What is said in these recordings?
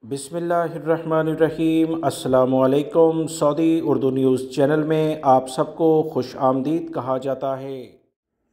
बिस्मिल्लाहिर्रहमानिर्रहीम। अस्सलामु अलैकुम। सऊदी उर्दू न्यूज़ चैनल में आप सबको खुश आमदीद कहा जाता है।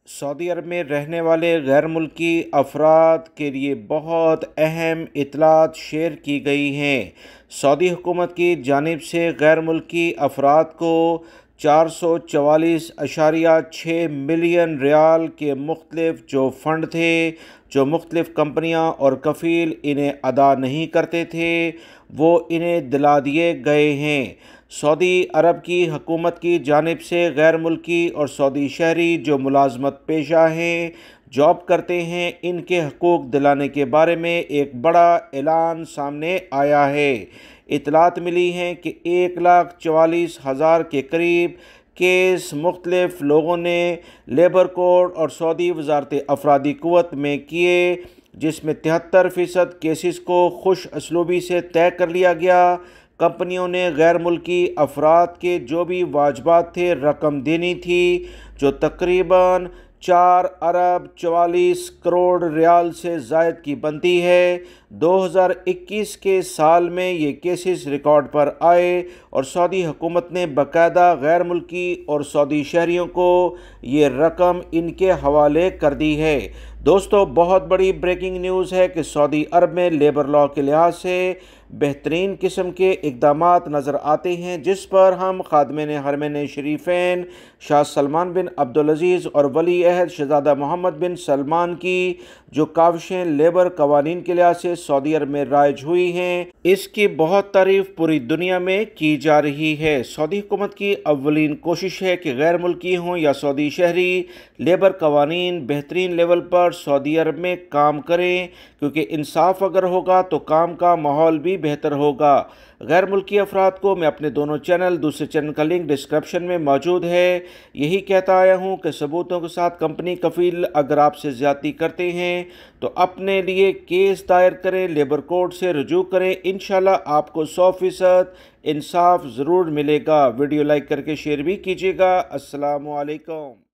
सऊदी अरब में रहने वाले गैर मुल्की अफराद के लिए बहुत अहम इत्तलात शेयर की गई हैं। सऊदी हुकूमत की जानिब से गैर मुल्की अफराद को 444.6 मिलियन रियाल के मुख्तलिफ जो फ़ंड थे, जो मुख्तलिफ कंपनियां और कफ़ील इन्हें अदा नहीं करते थे, वो इन्हें दिला दिए गए हैं। सऊदी अरब की हुकूमत की जानिब से गैर मुल्की और सऊदी शहरी जो मुलाजमत पेशा हैं, जॉब करते हैं, इनके हकूक़ दिलाने के बारे में एक बड़ा ऐलान सामने आया है। इत्तलात मिली हैं कि 1,44,000 के करीब केस मुख्तलिफ लोगों ने लेबर कोड और सऊदी वजारत अफरादी क़ुव्वत में किए, जिसमें 73% केसेस को खुश असलूबी से तय कर लिया गया। कंपनियों ने गैर मुल्की अफराद के जो भी वाजबात थे रकम देनी थी, जो तकरीबन 4 अरब 44 करोड़ रियाल से ज़ायद की बनती है। 2021 के साल में ये केसेस रिकॉर्ड पर आए और सऊदी हुकूमत ने बाकायदा गैर मुल्की और सऊदी शहरियों को ये रकम इनके हवाले कर दी है। दोस्तों, बहुत बड़ी ब्रेकिंग न्यूज़ है कि सऊदी अरब में लेबर लॉ के लिहाज से बेहतरीन किस्म के इक़दामात नज़र आते हैं, जिस पर हम खादिम हरमैन शरीफैन शाह सलमान बिन अब्दुल-अज़ीज़ और वली अहद शहज़ादा मोहम्मद बिन सलमान की जो काविशें लेबर कवानीन के लिहाज से सऊदी अरब में राइज हुई हैं, इसकी बहुत तारीफ़ पूरी दुनिया में की जा रही है। सऊदी हुकूमत की अव्वलीन कोशिश है कि गैर मुल्की हों या सऊदी शहरी लेबर कवानीन बेहतरीन लेवल पर सऊदी अरब में काम करें, क्योंकि इंसाफ अगर होगा तो काम का माहौल भी बेहतर होगा। गैर मुल्की अफराद को मैं अपने दोनों चैनल, दूसरे चैनल का लिंक डिस्क्रिप्शन में मौजूद है, यही कहता आया हूँ कि सबूतों के साथ कंपनी कफ़ील अगर आपसे ज़्यादती करते हैं तो अपने लिए केस दायर करें, लेबर कोर्ट से रुजू करें। इंशाल्लाह आपको 100% इंसाफ ज़रूर मिलेगा। वीडियो लाइक करके शेयर भी कीजिएगा। अस्सलामु अलैकुम।